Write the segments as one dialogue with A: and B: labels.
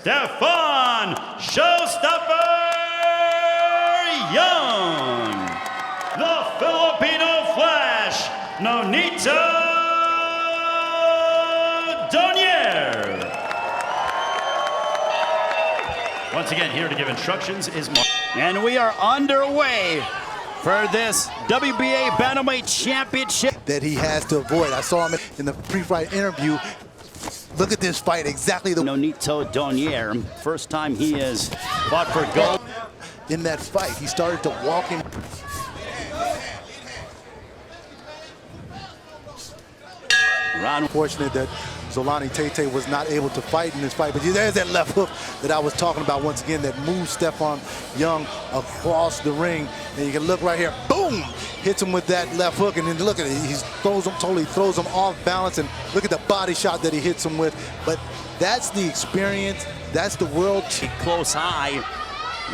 A: Stephon Showstopper Young, the Filipino Flash, Nonito Donaire. Once again, here to give instructions is Mark.
B: And we are underway for this WBA Bantamweight Championship
C: that he has to avoid. I saw him in the pre-fight interview. Look at this fight, exactly the
B: Nonito Donaire, first time he has fought for gold.
C: In that fight, he started to walk in. Unfortunate that Zolani Tate was not able to fight in this fight, but there's that left hook that I was talking about once again that moves Stephon Young across the ring. And you can look right here, boom, hits him with that left hook, and then look at it, he totally throws him off balance, and look at the body shot that he hits him with. But that's the experience, that's the world.
B: Close eye,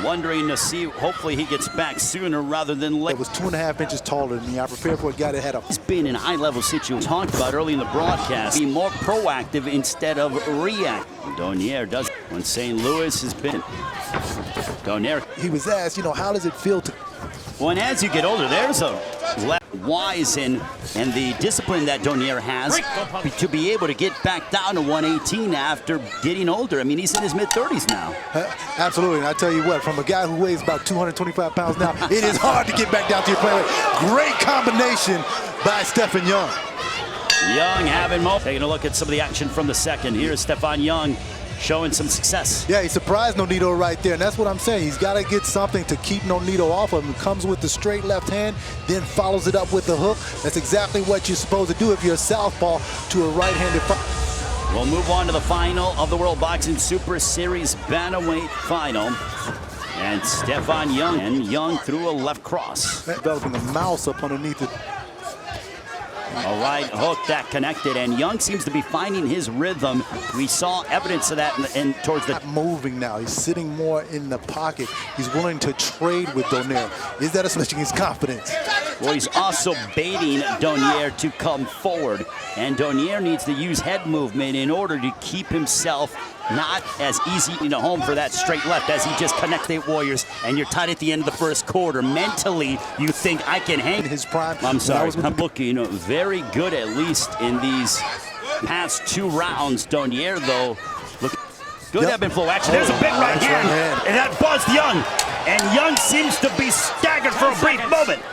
B: wondering to see, hopefully he gets back sooner rather than later.
C: It was 2.5 inches taller than me. I prepared for a guy that had a...
B: He's been in a high-level situation. Talked about early in the broadcast. Be more proactive instead of react. Donaire does. When St. Louis has been. Donaire.
C: He was asked, you know, how does it feel to...
B: Well, and as you get older, there's a wise and the discipline that Donaire has to be able to get back down to 118 after getting older. I mean, he's in his mid-30s now.
C: Absolutely, and I tell you what, from a guy who weighs about 225 pounds now, it is hard to get back down to your play. Great combination by Stephon Young.
B: Young having more. Taking a look at some of the action from the second. Here's Stephon Young showing some success.
C: Yeah, he surprised Nonito right there, and that's what I'm saying. He's got to get something to keep Nonito off of him. Comes with the straight left hand, then follows it up with the hook. That's exactly what you're supposed to do if you're a southpaw to a right-handed fighter.
B: We'll move on to the final of the World Boxing Super Series Bantamweight final. And Stephon Young, and Young threw a left cross.
C: Developing a mouse up underneath it.
B: A right hook that connected, and Young seems to be finding his rhythm. We saw evidence of that towards the...
C: Not moving now. He's sitting more in the pocket. He's willing to trade with Donaire. Is that establishing his confidence?
B: Well, he's also baiting Donaire to come forward, and Donaire needs to use head movement in order to keep himself not as easy in the home for that straight left as he just connects the Warriors, and you're tied at the end of the first quarter. Mentally, you think I can hang.
C: In his prime.
B: I'm sorry, I'm looking very good, at least in these past 2 rounds. Donaire, though, look good. Ebb and flow action. There's a big right hand, and that buzzed Young, and Young seems to be staggered for a brief moment.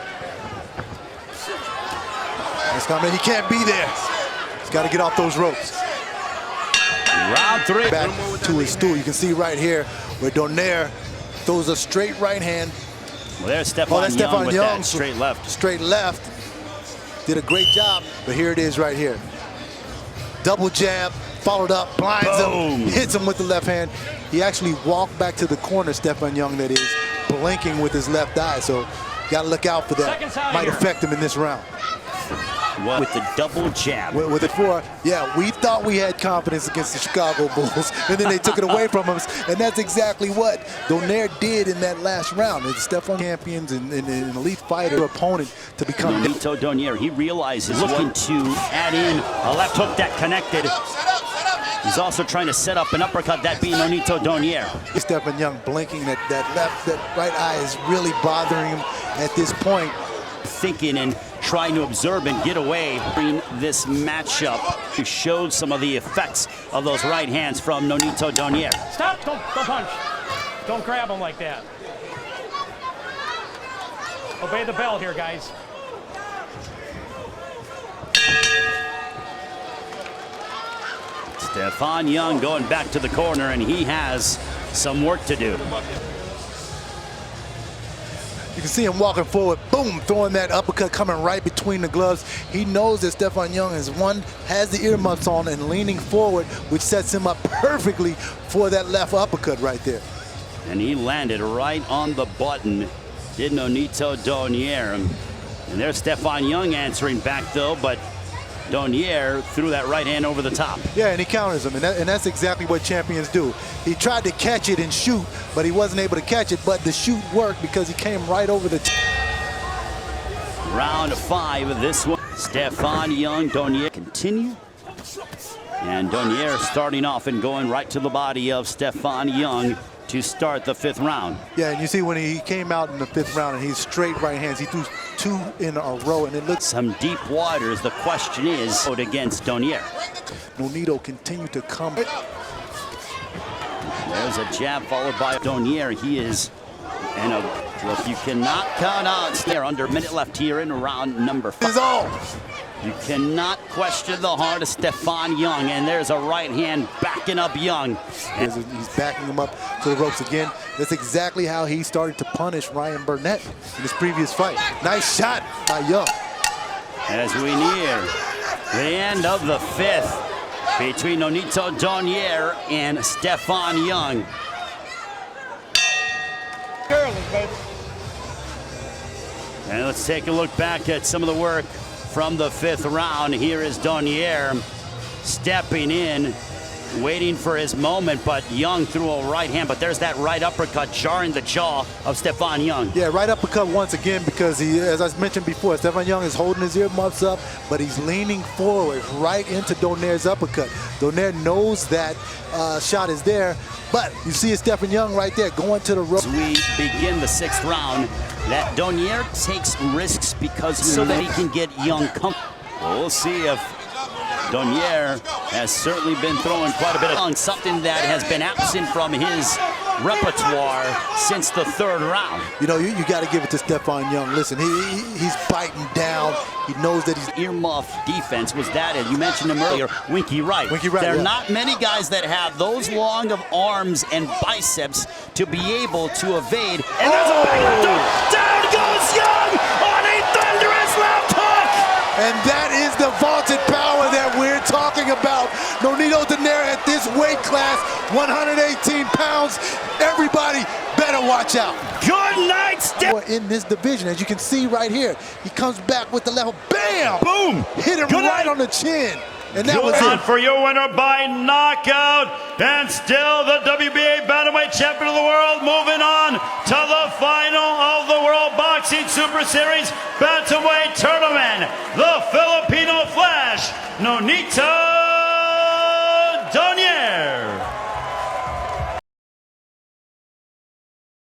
C: He can't be there. He's got to get off those ropes.
B: Round 3.
C: Back to his stool. You can see right here where Donaire throws a straight right hand.
B: Well, there's Stephon Young with that straight left.
C: Straight left. Did a great job, but here it is right here. Double jab, followed up, blinds him, hits him with the left hand. He actually walked back to the corner, Stephon Young, that is, blinking with his left eye. So got to look out for that. Might affect him in this round.
B: With the double jab.
C: With it yeah, we thought we had confidence against the Chicago Bulls, and then they took it away from us, and that's exactly what Donaire did in that last round. It's Stephon champions and an elite fighter opponent to become.
B: Nonito Donaire, he realizes looking to add in a left hook that connected. He's also trying to set up an uppercut, that being Nonito Donaire.
C: Stephon Young blinking, that right eye is really bothering him at this point.
B: Thinking and trying to observe and get away in this matchup to show some of the effects of those right hands from Nonito Donaire.
D: Stop! Don't punch. Don't grab him like that. Obey the bell here, guys.
B: Stephon Young going back to the corner, and he has some work to do.
C: You can see him walking forward, boom, throwing that uppercut coming right between the gloves. He knows that Stephon Young has the earmuffs on and leaning forward, which sets him up perfectly for that left uppercut right there.
B: And he landed right on the button, did Nonito Donaire. And there's Stephon Young answering back, though, but Donaire threw that right hand over the top.
C: Yeah, and he counters him, and that's exactly what champions do. He tried to catch it and shoot, but he wasn't able to catch it, but the shoot worked because he came right over the top.
B: Round 5 of this one. Stephon Young, Donaire continue. And Donaire starting off and going right to the body of Stephon Young to start the 5th round.
C: Yeah, and you see when he came out in the 5th round and he's straight right hands, he threw 2 in a row, and it looks
B: some deep waters. The question is against Donaire.
C: Nonito continued to come.
B: There's a jab followed by Donaire. He is in a look. You cannot count out there under a minute left here in round number 5.
C: Is all.
B: You cannot question the heart of Stephon Young, and there's a right hand backing up Young.
C: And he's backing him up to the ropes again. That's exactly how he started to punish Ryan Burnett in his previous fight. Nice shot by Young.
B: As we near the end of the 5th between Nonito Donaire and Stephon Young. And let's take a look back at some of the work from the 5th round. Here is Donaire stepping in, waiting for his moment, but Young threw a right hand, but there's that right uppercut jarring the jaw of Stephon Young.
C: Yeah, right uppercut once again because he, as I mentioned before, Stephon Young is holding his earmuffs up, but he's leaning forward right into Donaire's uppercut. Donaire knows that shot is there, but you see Stephon Young right there going to the rope.
B: As we begin the 6th round, that Donaire takes risks because so that he can get Young comfortable. We'll see if Donaire has certainly been throwing quite a bit of something that has been absent from his repertoire since the 3rd round.
C: You know, you got to give it to Stephon Young. Listen, he's biting down. He knows that he's
B: earmuff defense was that, and you mentioned him earlier, Winky right.
C: Winky right.
B: There are
C: yeah.
B: not many guys that have those long of arms and biceps to be able to evade. And there's a back down goes Young on a thunderous left hook.
C: And that is the vaulted power that we're talking about. Nonito Donaire at this weight class, 118 pounds. Everybody better watch out.
B: Good night, Steph.
C: In this division, as you can see right here, he comes back with the level. Bam!
A: Boom!
C: Hit him right on the chin. And that was
A: on
C: it.
A: for your winner by knockout, and still the WBA Bantamweight champion of the world, moving on to the final of the World Boxing Super Series Bantamweight Tournament, the Filipino Flash, Nonito